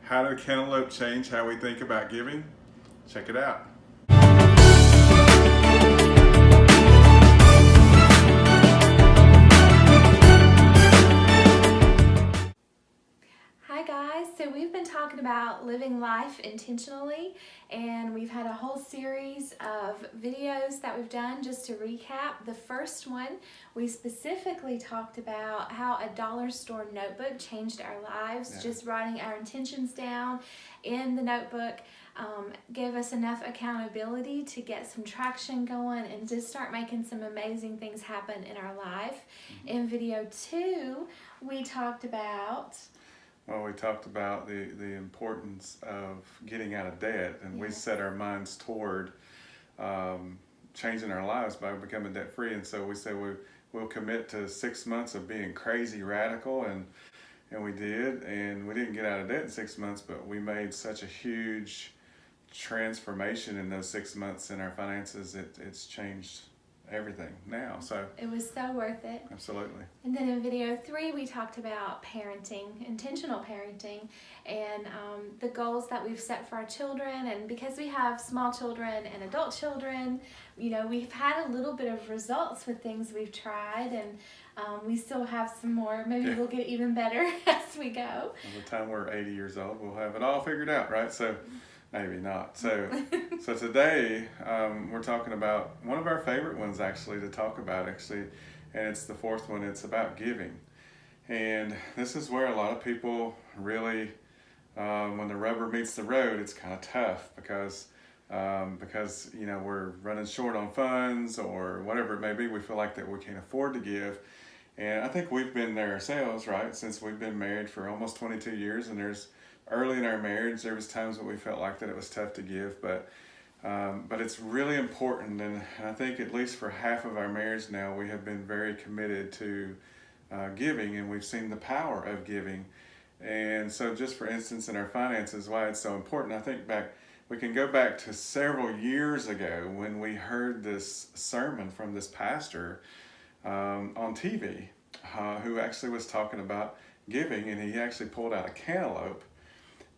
How did Cantaloupe change how we think about giving? Check it out. Hi guys, so we've been talking about living life intentionally, and we've had a whole series of videos that we've done. Just to recap, the first one we specifically talked about how a dollar store notebook changed our lives. Just writing our intentions down in the notebook gave us enough accountability to get some traction going and just start making some amazing things happen in our life. In video 2, we talked about we talked about the importance of getting out of debt, and we set our minds toward changing our lives by becoming debt free. And so we said we'll commit to 6 months of being crazy radical, and we did, and we didn't get out of debt in 6 months, but we made such a huge transformation in those 6 months in our finances. It's changed everything now. So it was so worth it. Absolutely. And then in video 3, we talked about parenting, intentional parenting, and the goals that we've set for our children. And because we have small children and adult children, you know, we've had a little bit of results with things we've tried, and we still have some more. Maybe we'll get even better as we go. By the time we're 80 years old, we'll have it all figured out, right? So maybe not. So today we're talking about one of our favorite ones actually to talk about, and it's the fourth one. It's about giving. And this is where a lot of people really, when the rubber meets the road, it's kind of tough because you know, we're running short on funds or whatever it may be. We feel like that we can't afford to give. And I think we've been there ourselves, right? Since we've been married for almost 22 years, and early in our marriage, there was times that we felt like that it was tough to give, but it's really important. And I think at least for half of our marriage now, we have been very committed to giving, and we've seen the power of giving. And so just for instance, in our finances, why it's so important, I think we can go back to several years ago when we heard this sermon from this pastor on TV who actually was talking about giving, and he actually pulled out a cantaloupe.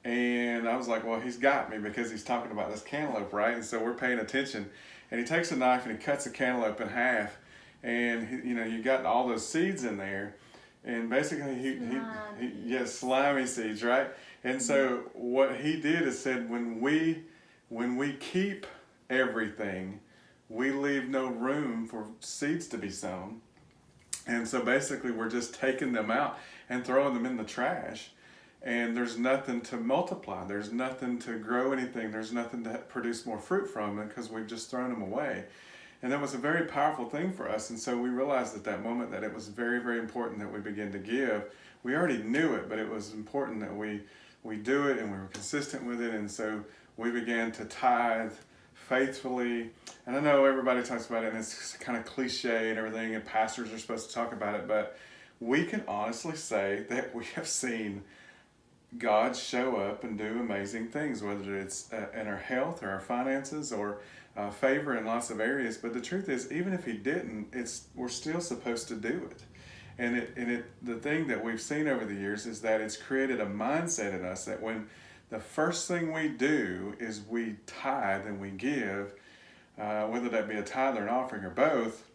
And I was like, well, he's got me because he's talking about this cantaloupe, right? And so we're paying attention. And he takes a knife and he cuts the cantaloupe in half. And, you know, you got all those seeds in there. And basically, slimy seeds, right? And so what he did is said, when we keep everything, we leave no room for seeds to be sown. And so basically, we're just taking them out and throwing them in the trash. And there's nothing to multiply. There's nothing to grow anything. There's nothing to produce more fruit from them because we've just thrown them away. And that was a very powerful thing for us. And so we realized at that moment that it was very, very important that we begin to give. We already knew it, but it was important that we do it and we were consistent with it. And so we began to tithe faithfully. And I know everybody talks about it and it's kind of cliche and everything, and pastors are supposed to talk about it, but we can honestly say that we have seen God show up and do amazing things, whether it's in our health or our finances or favor in lots of areas. But the truth is, even if he didn't, we're still supposed to do it. And the thing that we've seen over the years is that it's created a mindset in us that when the first thing we do is we tithe and we give, whether that be a tithe or an offering or both,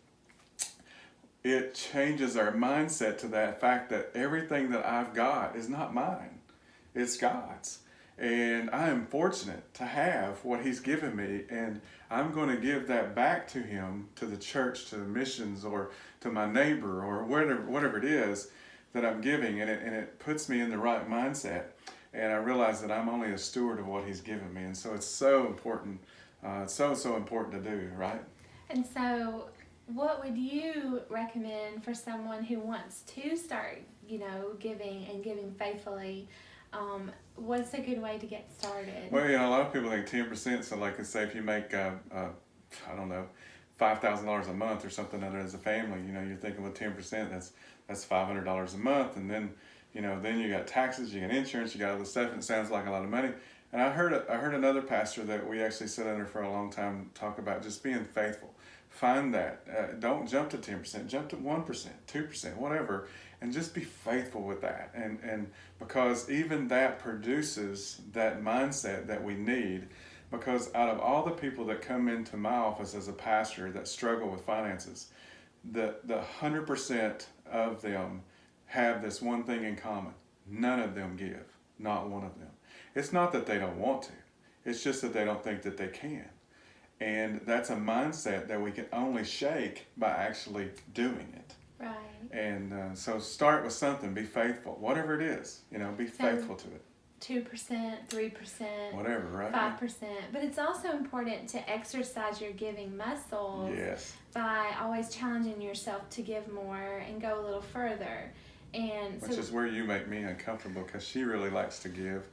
it changes our mindset to that fact that everything that I've got is not mine. It's God's. And I am fortunate to have what he's given me, and I'm going to give that back to him, to the church, to the missions, or to my neighbor, or whatever it is that I'm giving, and it puts me in the right mindset. And I realize that I'm only a steward of what he's given me. And so it's so important. It's so important to do, right? And so what would you recommend for someone who wants to start, you know, giving and giving faithfully? What's a good way to get started? Well, you know, a lot of people think 10%. So, like, say if you make, I don't know, $5,000 a month or something as a family, you know, you're thinking with 10%, that's $500 a month, and then, you know, then you got taxes, you got insurance, you got all this stuff, and it sounds like a lot of money. And I heard another pastor that we actually sat under for a long time talk about just being faithful. Find that. Don't jump to 10%. Jump to 1%, 2%, whatever, and just be faithful with that. And because even that produces that mindset that we need, because out of all the people that come into my office as a pastor that struggle with finances, the 100% of them have this one thing in common. None of them give. Not one of them. It's not that they don't want to. It's just that they don't think that they can. And that's a mindset that we can only shake by actually doing it. Right. And so start with something. Be faithful. Whatever it is, be faithful to it. 2%, 3%, Whatever, right? 5%. But it's also important to exercise your giving muscles. Yes. By always challenging yourself to give more and go a little further. And Which is where you make me uncomfortable, because she really likes to give.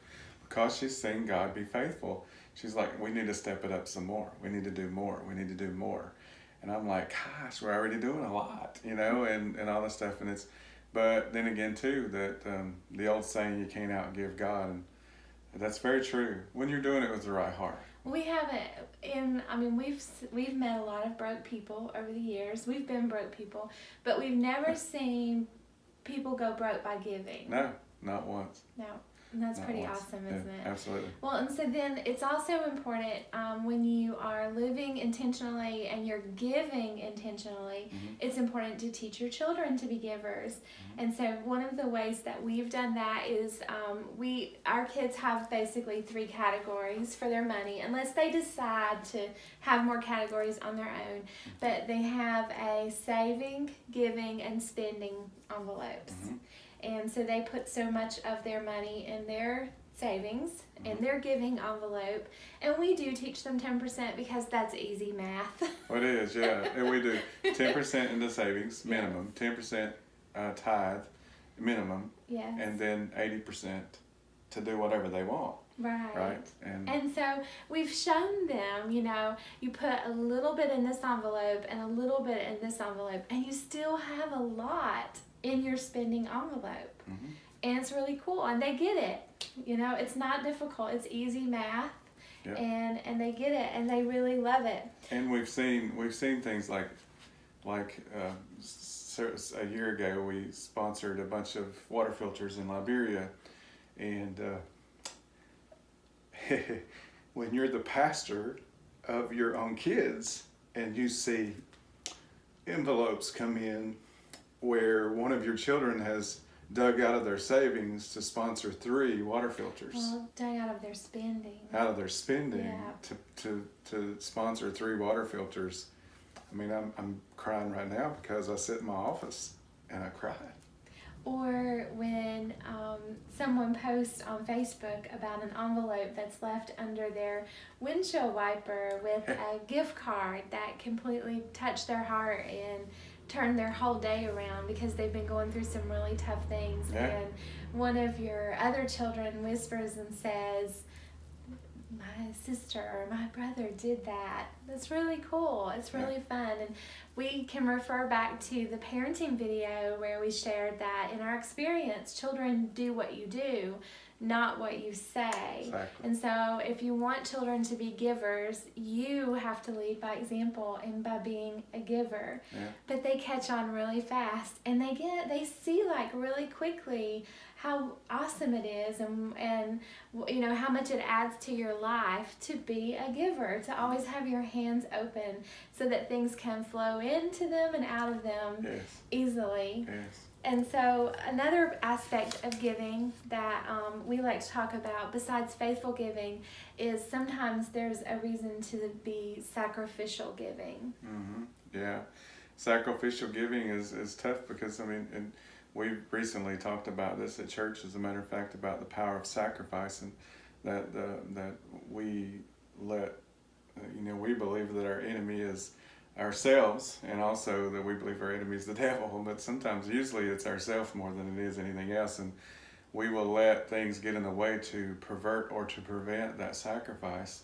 Because she's seen God be faithful, she's like, we need to step it up some more. We need to do more. We need to do more. And I'm like, gosh, we're already doing a lot, and all this stuff. But then again, too, that the old saying, you can't outgive God. And that's very true when you're doing it with the right heart. We haven't, we've met a lot of broke people over the years. We've been broke people, but we've never seen people go broke by giving. No, not once. No. And that's Not pretty once. awesome, Yeah, isn't it? absolutely. Well, and so then it's also important when you are living intentionally and you're giving intentionally, it's important to teach your children to be givers. And so one of the ways that we've done that is our kids have basically 3 categories for their money, unless they decide to have more categories on their own. But they have a saving, giving, and spending envelopes. And so they put so much of their money in their savings and their giving envelope. And we do teach them 10% because that's easy math. Well, it is, yeah. And we do 10% into savings, minimum, 10% tithe, minimum, Yes. and then 80% to do whatever they want. Right. And so we've shown them, you put a little bit in this envelope and a little bit in this envelope, and you still have a lot in your spending envelope. And it's really cool, and they get it. It's not difficult. It's easy math. Yeah. And they get it, and they really love it. And we've seen things like a year ago we sponsored a bunch of water filters in Liberia, and when you're the pastor of your own kids and you see envelopes come in where one of your children has dug out of their savings to sponsor 3 water filters. Well, dug out of their spending. Out of their spending, Yeah. to sponsor 3 water filters. I'm crying right now because I sit in my office and I cried. Or when someone posts on Facebook about an envelope that's left under their windshield wiper with a gift card that completely touched their heart and turned their whole day around because they've been going through some really tough things. Yeah. And one of your other children whispers and says, my sister or my brother did that. That's really cool. It's really fun. And we can refer back to the parenting video where we shared that in our experience, children do what you do, not what you say. Exactly. And so if you want children to be givers, you have to lead by example and by being a giver. Yeah. But they catch on really fast, and they see really quickly how awesome it is and how much it adds to your life to be a giver, to always have your hands open so that things can flow into them and out of them easily. Yes. And so another aspect of giving that we like to talk about besides faithful giving is sometimes there's a reason to be sacrificial giving. Yeah. Sacrificial giving is tough because, and we recently talked about this at church, as a matter of fact, about the power of sacrifice, and that we let, we believe that our enemy is ourselves, and also that we believe our enemy is the devil, but usually it's ourselves more than it is anything else, and we will let things get in the way to pervert or to prevent that sacrifice.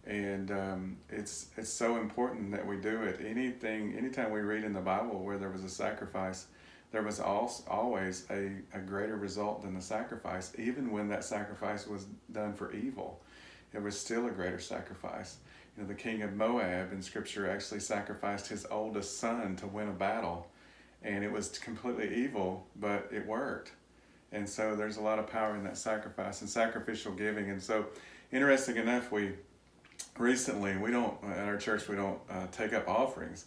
And it's so important that we do it. Anytime we read in the Bible where there was a sacrifice, there was always a greater result than the sacrifice. Even when that sacrifice was done for evil, it was still a greater sacrifice. The king of Moab in Scripture actually sacrificed his oldest son to win a battle, and it was completely evil, but it worked. And so there's a lot of power in that sacrifice and sacrificial giving. And so, interesting enough, we don't at our church we don't take up offerings.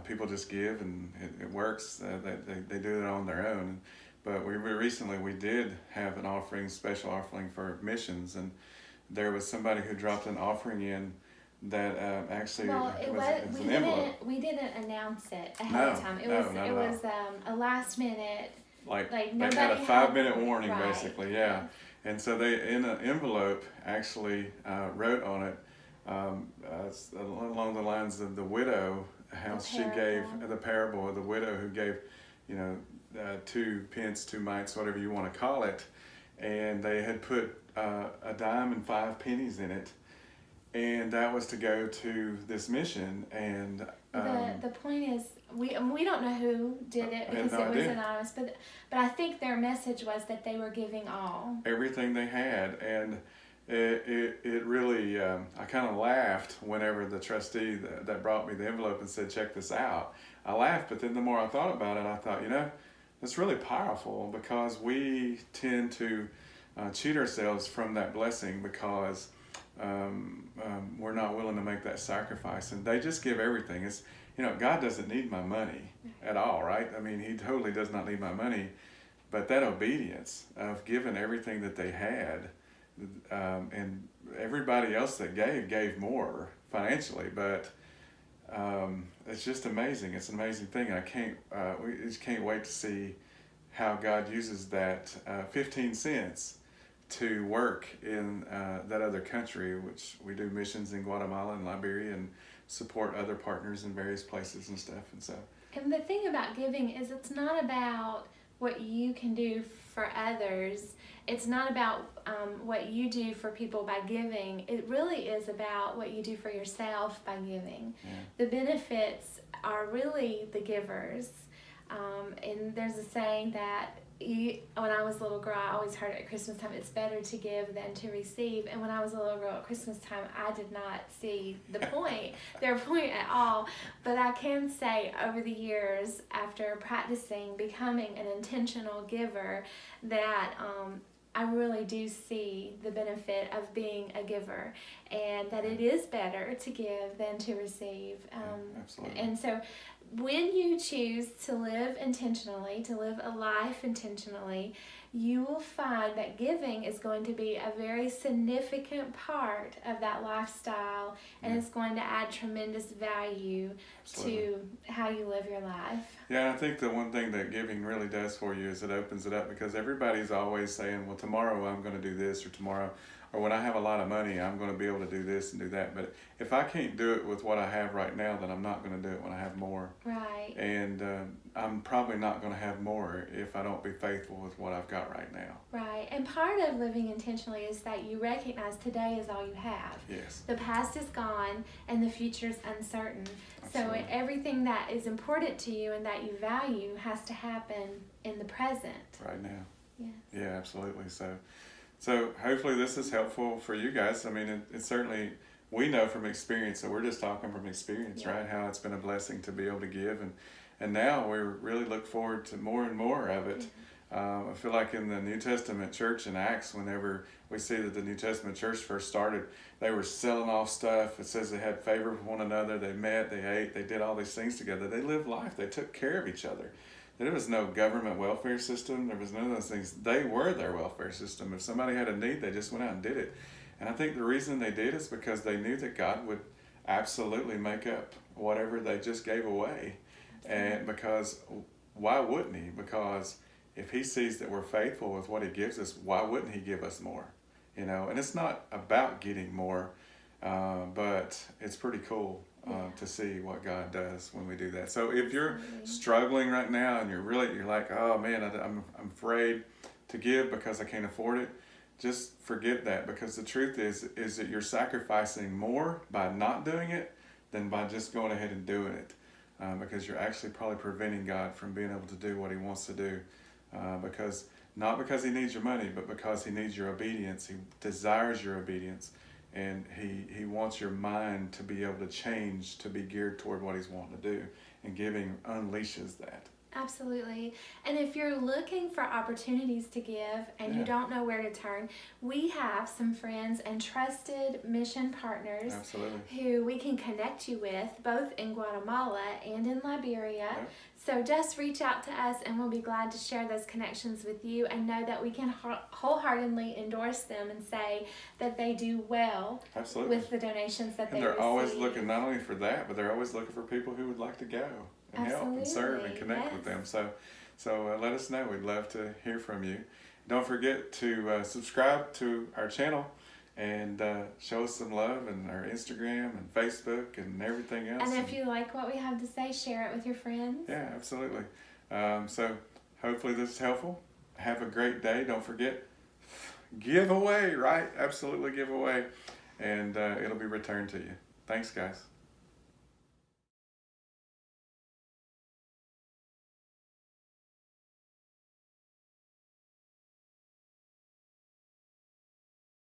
People just give, and it works. They do it on their own. But recently we did have an offering, special offering for missions, and there was somebody who dropped an offering in that actually it was an envelope. We didn't announce it ahead of time. It was a last minute. Like they had a 5-minute warning, right. basically, yeah. And so they, in an envelope, actually wrote on it along the lines of the widow, how she gave the parable of the widow who gave, 2 pence, 2 mites, whatever you want to call it, and they had put a dime and 5 pennies in it, and that was to go to this mission. And the point is, we don't know who did it because it was anonymous, but I think their message was that they were giving everything they had. And it really, I kind of laughed whenever the trustee that brought me the envelope and said, check this out. I laughed, but then the more I thought about it, I thought, it's really powerful, because we tend to cheat ourselves from that blessing because we're not willing to make that sacrifice. And they just give everything. It's, God doesn't need my money at all, right? I mean, he totally does not need my money, but that obedience of giving everything that they had, and everybody else that gave more financially, but it's just amazing. It's an amazing thing. And we just can't wait to see how God uses that 15 cents to work in that other country, which we do missions in Guatemala and Liberia and support other partners in various places and stuff. And the thing about giving is it's not about what you can do for others. It's not about what you do for people by giving. It really is about what you do for yourself by giving. Yeah. The benefits are really the givers. And there's a saying that when I was a little girl, I always heard at Christmas time, it's better to give than to receive. And when I was a little girl at Christmas time, I did not see their point at all. But I can say over the years, after practicing becoming an intentional giver, that I really do see the benefit of being a giver, and that it is better to give than to receive. Absolutely. And so when you choose to live intentionally, to live a life intentionally, you will find that giving is going to be a very significant part of that lifestyle, and it's going to add tremendous value to how you live your life. Yeah, and I think the one thing that giving really does for you is it opens it up, because everybody's always saying, well, tomorrow I'm going to do this, or tomorrow, or when I have a lot of money, I'm going to be able to do this and do that. But if I can't do it with what I have right now, then I'm not going to do it when I have more. Right. And I'm probably not going to have more if I don't be faithful with what I've got right now. Right. And part of living intentionally is that you recognize today is all you have. Yes. The past is gone and the future is uncertain. Absolutely. So everything that is important to you and that you value has to happen in the present. Right now. Yes. Yeah, absolutely. So hopefully this is helpful for you guys. I mean, it certainly, we know from experience, so we're just talking from experience, right? How it's been a blessing to be able to give. And now we really look forward to more and more of it. I feel like in the New Testament church in Acts, whenever we see that the New Testament church first started, they were selling off stuff. It says they had favor with one another. They met, they ate, they did all these things together. They lived life. They took care of each other. There was no government welfare system. There was none of those things. They were their welfare system. If somebody had a need, they just went out and did it. And I think the reason they did is because they knew that God would absolutely make up whatever they just gave away. And because why wouldn't he? Because if he sees that we're faithful with what he gives us, why wouldn't he give us more? And it's not about getting more, but it's pretty cool to see what God does when we do that. So if you're struggling right now and you're like, oh man, I'm afraid to give because I can't afford it, just forget that, because the truth is that you're sacrificing more by not doing it than by just going ahead and doing it, because you're actually probably preventing God from being able to do what he wants to do, not because he needs your money, but because he needs your obedience. He desires your obedience. And he wants your mind to be able to change, to be geared toward what he's wanting to do. And giving unleashes that. Absolutely. And if you're looking for opportunities to give and you Yeah. don't know where to turn, we have some friends and trusted mission partners Absolutely. who we can connect you with both in Guatemala and in Liberia. Yeah. So just reach out to us and we'll be glad to share those connections with you and know that we can wholeheartedly endorse them and say that they do well Absolutely. with the donations that And they they're receive. always looking not only for that, but they're always looking for people who would like to go and help and serve and Absolutely, connect with yes. them. So let us know. We'd love to hear from you. Don't forget to subscribe to our channel and show us some love in our Instagram and Facebook and everything else. And if you like what we have to say, share it with your friends. Yeah, absolutely. So hopefully this is helpful. Have a great day. Don't forget, give away, right? Absolutely give away. And it'll be returned to you. Thanks, guys.